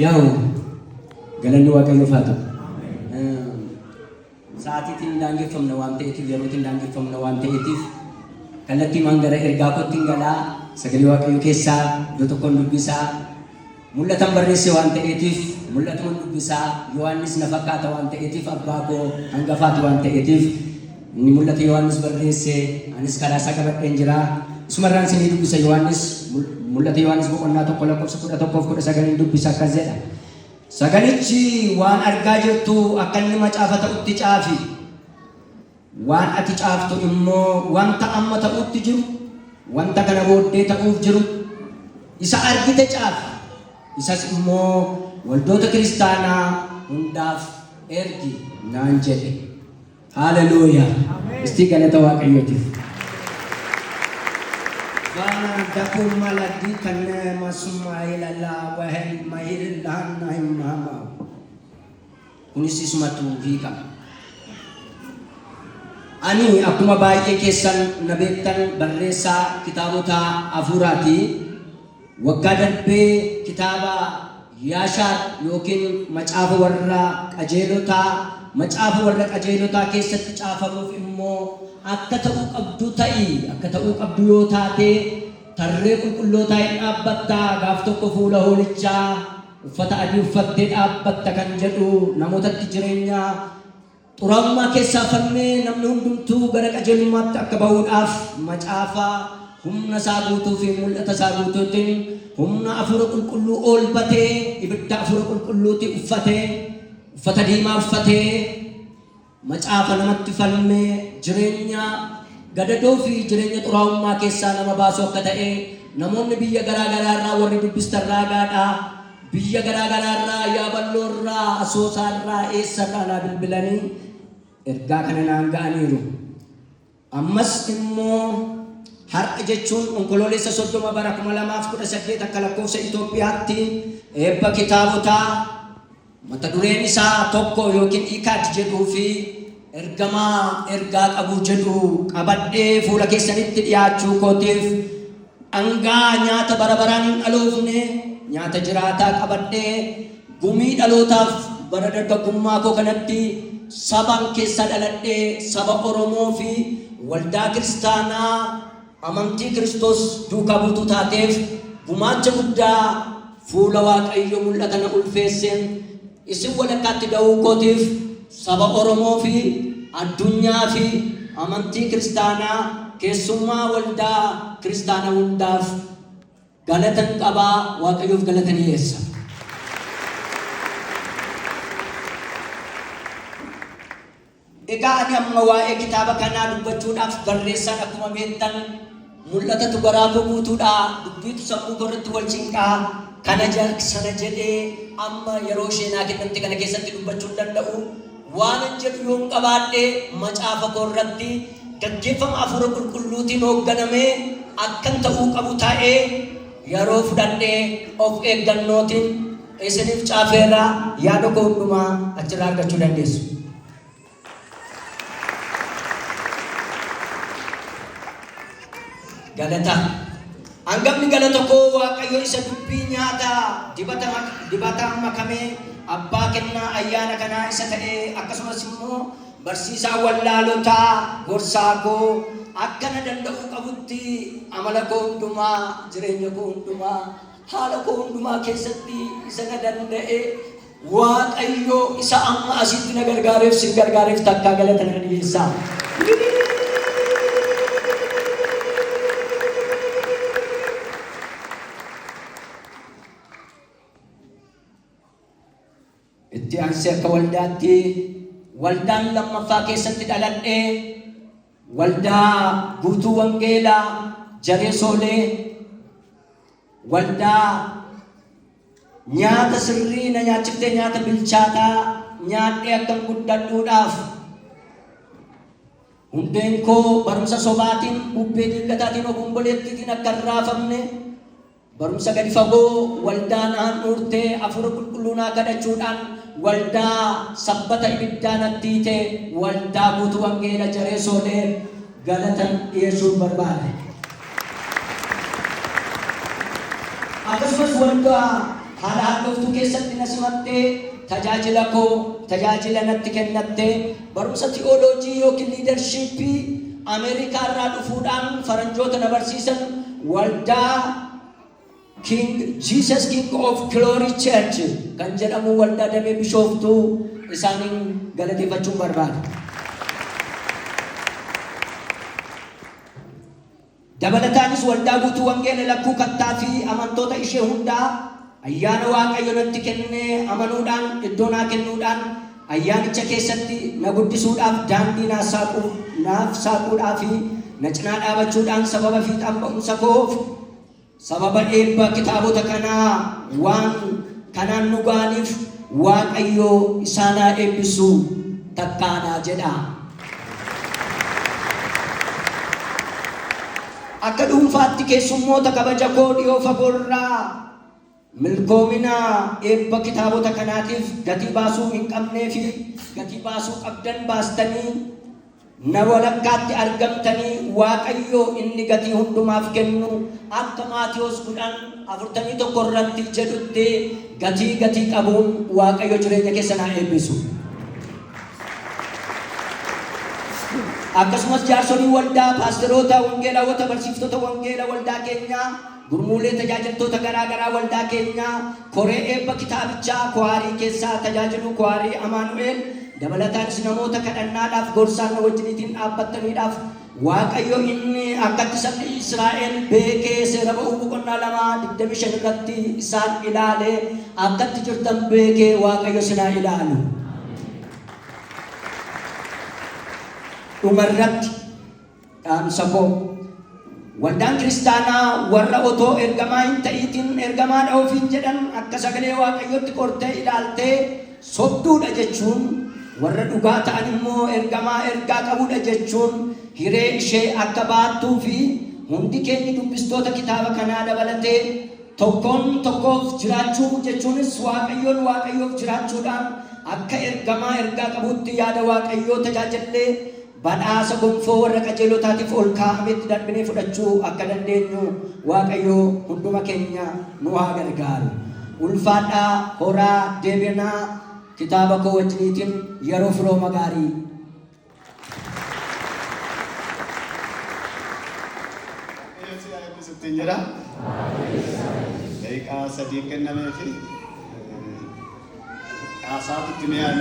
ያው ገለኒ ዋቀዮ ፋቱ ሰዓቲቲን ዳንጌፈምነ ዋንተ ኤቲፍ የሮቲን ዳንጌፈምነ ዋንተ ኤቲፍ ከለቲ ማንገረ ኤርጋኮቲን ገላ ሰገሊ ዋቀዮ ኬሳ ዶቶኮን ዱቢሳ ሙለተን በሬሴ ዋንተ ኤቲፍ ሙለቱን ዱቢሳ ዮሐንስ ነፈካተ ዋንተ ኤቲፍ አባኮ አንገፋት ዋንተ ኤቲፍ ni mulata Yohanes barreesse anis kadasa kabadhe jira sumarran sini dubbisa Yohanes mulata Yohanes boqonnaa tokko lakkoofsa 11 dubbisa akkas jedha sagalichi waan argaa jirtu akka inni macaafa ta'utti caafi waan ati caaftu immoo wanta amma ta'utti jiru wanta kana booddee ta'uuf jiru isa argite caafi isas immoo waldoota kiristaanaa hundaaf ergi naan jedhe Hallelujah. Isti galata waaqayyotiif. Bana dakum maladi kana masumail Allah wahai mahir dan imama. Kunis ismatu hika. Ani akuma baay'ee keessan nabeettan barreessaa kitaabota afurati waggaa darbee kitaaba Yaashar yookiin macaafa warra qajeelota macaafa warra qajeelotaa keessatti caafamuuf immoo akka ta'uu qabdu ta'i akka ta'uu qabdu yoo taate tarree qulqullootaa hin dhaabbatta gaaf tokko fuula hoolichaa uffata adii uffattee dhaabbatta kan jedhu namootatti jireenya xuraa'ummaa keessaa fannee namni hundumtuu gara qajeelummaatti akka bahuudhaaf macaafa humna isaa guutuu fi mul'ata isaa guutuutiin humna afura qulqulluu oolbatee ibidda afura qulqulluutti uffatee uffata diimaa uffatee macaafa namatti falmee jireenya gadadoo fi jireenya xuraa'ummaa keessaa nama baasu akka ta'e namoonni biyya garaa garaarraa warri dubbistan raagaadhaa biyya garaa garaarraa yaaballoorraa asoosaarraa eessarraa naa bilbilanii ergaa kana naan ga'aniiru ammas immoo har'a jechuun onkoloolessa 30 bara 2018 akka lakkoofsa Itoophiyaatti eebba kitaabotaa mata dureen isaa tokko yookiin ikaat jedhuu fi ergaa qabu jedhu qabadhee fuula keessanitti dhiyaachuu kootiif dhangaa nyaata barabaraan hin dhaloofne nyaata jiraataa qabadhee gumii dhalootaaf bara dargaggummaa koo kanatti saban keessa dhaladhee saba Oromoo fi waldaa kiristaanaa amantii Kiristoos duukaa buutuu taateef gumaacha guddaa fuula Waaqayyo mul'atana ulfeesseen isin walakkaatti da'uu kootiif saba Oromoo fi addunyaa fi amantii kiristaanaa keessummaa waldaa kiristaanaa hundaaf galatan qabaa Waaqayyoof galatan dhiyeessa. Egaa ani amma waa'ee kitaaba kanaa dubbachuudhaaf barreessaan akkuma beektan mul'atatu garaa koo guutuudhaa dubbiitu sammuu koo irratti wal cinqaa kana sana jedhee amma yeroo sheenaa kennamte kana keessatti dubbachuu danda'u waan jedhu yoon qabaadhee macaafa koo irratti gaggeeffama afura qulqulluutiin hoogganamee akkan ta'uu qabu ta'ee yeroo fudhadhee of eeggannootiin isiniif caafeera yaada koo hundumaa achirraa argachuu dandeessu. Galata Anggamni galata koo Waaqayyo isa dubbii nyaata dibata makamee abbaa kennaa ayyaana kanaa isa ta'ee akkasumas immoo barsiisaa wallaalotaa gorsaa koo akkana danda'uu qabutti amala koo hundumaa jireenya koo hundumaa haala koo hundumaa keessatti isa na danda'e Waaqayyo isa amma asitti na gargaareef sin gargaareef takkaa galata na dhiyeessaa. Itti aansee akka waldaatti waldaan lammaffaa keessatti dhaladhee waldaa guutuu wangeelaa jaree soolee waldaa nyaata sirrii na nyaachiftee nyaata bilchaataa nyaadhee akkan guddadhuudhaaf hundeen koo barumsa sobaatiin bubbee dilgataatiin obomboleettiitiin akka hin raafamne barumsa gadi fagoo waldaa naan dhuurtee afura qulqulluunaa kadhachuudhaan waldaa sabbata ibiddaa nattiite waldaa guutuu wangeela jaree soolee galatan dhiyeessuun barbaade. Akkasumas waldaa haala halloftuu keessatti na simattee tajaajila koo tajaajila natti kennattee barumsa tiyooloojii yookiin liidarshiippii Ameerikaa irraa dhufuudhaan faranjoota na barsiisan waldaa King Jesus King of Glory Church kan jedhamu waldaa damee Bishooftuu isaaniin galateeffachuun barbaada. Dabalataanis waldaa guutuu wangeela lakkuu kattaa fi amantoota ishee hundaa ayyaana Waaqayyo natti kennee amanuudhaan iddoo naa kennuudhaan ayyaanicha keessatti na guddisuudhaaf daandii naaf saaquudhaa fi na cinaa dhaabachuudhaan sababa fiixaan ba'umsa koof sababa eebba kitaabota kanaa waan kanaan nu ga'aniif Waaqayyo isaanaa eebbisu takkaanaa jedha. Akka dhuunfaatti keessummoota kabaja koo dhiyoo fagoorraa milkoomina eebba kitaabota kanaatiif gatii baasuu hin qabnee fi gatii baasuu qabdan baastanii na walakkaatti argamtanii Waaqayyo inni gatii hundumaaf kennu akka Maatiyos 10:41 irratti jedhutti gatii qabuun Waaqayyo jireenya keessan haa eebbisu. Akkasumas jaarsolii waldaa paasteroota wangeelawota barsiiftota wangeela waldaa keenyaa gurmuulee tajaajiltoota garaa waldaa keenyaa koree eebba kitaabichaa kwaarii keessaa tajaajilu kwaarii Amaanu'eel dabalataanis namoota kadhannaadhaaf gorsaan wajjiniitiin dhaabbattaniidhaaf Waaqayyo inni akkatti sabni Israa'el beekee seera ba'uu boqonnaa 2:25 irratti isaan ilaalee akkatti jirtan beekee Waaqayyo sinaa ilaalu. Dhumarratti dhaamsa koo waldaan kiristaanaa warra otoo ergamaa hin ta'iitiin ergamaadha ofiin jedhan akka sagalee Waaqayyotti qortee ilaaltee sobduudha jechuun warra dhugaa ta'an immoo ergaa qabudha jechuun hiree ishee akka baattuu fi hundi keenya dubbistoota kitaaba kanaa dabalatee tokkoon tokkoof jiraachuu jechuunis Waaqayyoof jiraachuudhaan akka ergaa qabutti yaada Waaqayyoo tajaajillee badhaasa gonfoo warra qajeelotaatiif ol kaa'ametti darbinee fudhachuu akka dandeenyu Waaqayyo hunduma keenya nu haa gargaaru. Ulfaadhaa horaa deebiinaa kitaaba koo wajjiniitiin yeroo firooma gaarii. Daqiiqaa 3 kennamee fi haasaatu itti